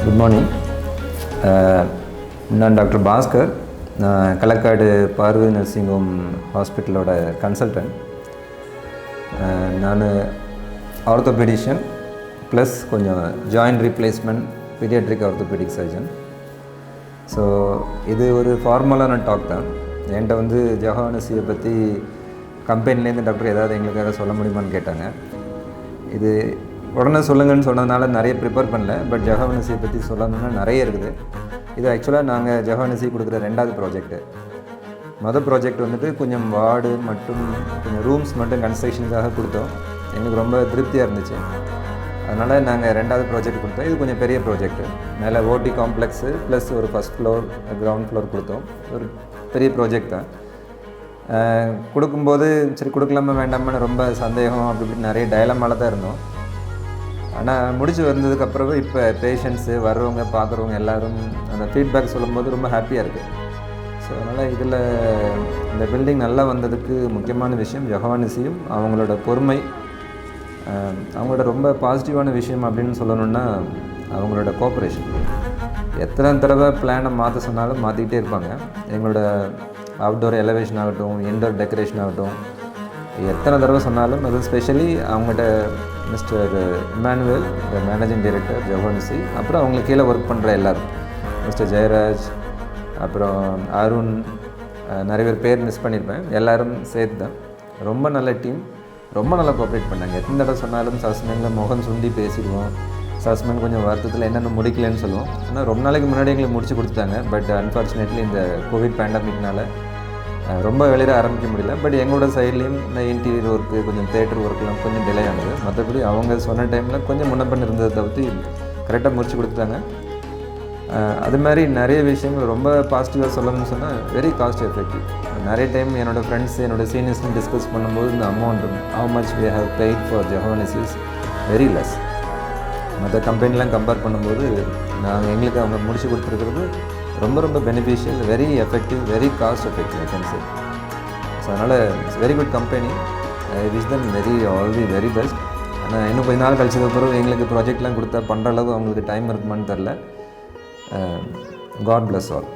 Good morning. நான் doctor Bhaskar. நான் களக்காடு பார்வை நர்சிங் ஹோம் ஹாஸ்பிட்டலோட கன்சல்டன்ட். நான் ஆர்த்தோபெடிஷியன் ப்ளஸ் கொஞ்சம் joint replacement paediatric orthopaedic surgeon. So இது ஒரு ஃபார்மலான டாக் தான். என்கிட்ட வந்து ஜெஹோவா நிஸ்ஸியை பற்றி கம்பெனிலேருந்து டாக்டர் ஏதாவது எங்களுக்காக சொல்ல முடியுமான்னு கேட்டாங்க. இது உடனே சொல்லுங்கன்னு சொன்னதுனால நிறைய ப்ரிப்பேர் பண்ணல. பட் ஜெஹோவா நிஸ்ஸியை பற்றி சொல்லணும்னா நிறைய இருக்குது. இது ஆக்சுவலாக நாங்கள் ஜெஹோவா நிஸ்ஸி கொடுக்குற 2வது ப்ராஜெக்ட்டு. மொதல் ப்ராஜெக்ட் வந்துட்டு கொஞ்சம் வார்டு மற்றும் கொஞ்சம் ரூம்ஸ் மட்டும் கன்ஸ்ட்ரக்ஷனுக்காக கொடுத்தோம். எங்களுக்கு ரொம்ப திருப்தியாக இருந்துச்சு. அதனால் நாங்கள் 2வது ப்ராஜெக்ட் கொடுத்தோம். இது கொஞ்சம் பெரிய ப்ராஜெக்ட்டு. மேலே ஓடி காம்ப்ளெக்ஸு ப்ளஸ் ஒரு ஃபஸ்ட் ஃப்ளோர் கிரவுண்ட் ஃப்ளோர் கொடுத்தோம். ஒரு பெரிய ப்ராஜெக்ட் தான். கொடுக்கும்போது சரி கொடுக்கலாமா வேண்டாமான்னு ரொம்ப சந்தேகம் அப்படி இப்படி நிறைய டயலமால தான் இருந்தோம். ஆனால் முடிச்சு வந்ததுக்கப்புறம் இப்போ பேஷண்ட்ஸு வர்றவங்க பார்க்குறவங்க எல்லோரும் அந்த ஃபீட்பேக் சொல்லும்போது ரொம்ப ஹாப்பியாக இருக்குது. ஸோ அதனால் இதில் இந்த பில்டிங் நல்லா வந்ததுக்கு முக்கியமான விஷயம் ஜெஹோவா நிஸ்ஸியும் அவங்களோட பொறுமை, அவங்களோட ரொம்ப பாசிட்டிவான விஷயம் அப்படின்னு சொல்லணுன்னா அவங்களோட கோஆப்ரேஷன். எத்தனை தடவை பிளானை மாற்ற சொன்னாலும் மாற்றிக்கிட்டே இருப்பாங்க. எங்களோட அவுட்டோர் எலவேஷன் ஆகட்டும், இன்டோர் டெக்கரேஷன் ஆகட்டும், எத்தனை தடவை சொன்னாலும் அது ஸ்பெஷலி அவங்கள்ட்ட mister Emmanuel, the managing director Jehovah Nissi, அப்புறம் அவங்களுக்கு கீழே ஒர்க் பண்ணுற எல்லோரும், மிஸ்டர் ஜெயராஜ், அப்புறம் அருண், நிறைய பேர் மிஸ் பண்ணியிருப்பேன், எல்லோரும் சேர்த்து தான். ரொம்ப நல்ல டீம், ரொம்ப நல்லா கோஆப்ரேட் பண்ணாங்க. எத்தனை தடவை சொன்னாலும் சஸ்மெண்டில் முகம் சுண்டி பேசிடுவோம். சஸ்மெண்ட் கொஞ்சம் வருத்தத்தில் என்னென்ன முடிக்கலன்னு சொல்லுவோம். ஆனால் ரொம்ப நாளைக்கு முன்னாடி எங்களுக்கு முடிச்சு கொடுத்துட்டாங்க. பட் அன்ஃபார்ச்சுனேட்லி இந்த கோவிட் பேண்டமிக்னால ரொம்ப வெளியிட ஆரம்பிக்க முடியல. பட் எங்களோட சைட்லேயும் இந்த இன்டீரியர் ஒர்க்கு, கொஞ்சம் தேட்டர் ஒர்க்கெலாம் கொஞ்சம் டிலே ஆனது. மற்றபடி அவங்க சொன்ன டைமில் கொஞ்சம் முன்னப்பண்ண இருந்ததை தவிர்த்து கரெக்டாக முடிச்சு கொடுத்துட்டாங்க. அது மாதிரி நிறைய விஷயங்கள் ரொம்ப பாசிட்டிவாக சொல்லணும்னு சொன்னால் வெரி காஸ்ட் எஃபெக்டிவ். நிறைய டைம் என்னோடய ஃப்ரெண்ட்ஸ், என்னோடய சீனியர்ஸ்னு டிஸ்கஸ் பண்ணும்போது இந்த amount how much we have paid for Jehovah Nissi is very less. மற்ற கம்பெனிலாம் கம்பேர் பண்ணும்போது நாங்கள் எங்களுக்கு அவங்க முடிச்சு கொடுத்துருக்கிறது ரொம்ப ரொம்ப beneficial, very effective, very cost effective I can say. So அதனால் it's very good company. I wish them all the very best. ஆனால் இன்னும் கொஞ்ச நாள் கழிச்சதுக்கப்புறம் எங்களுக்கு ப்ராஜெக்ட்லாம் கொடுத்தா பண்ணுற அளவுக்கு அவங்களுக்கு டைம் இருக்குமான்னு தெரில. God bless all.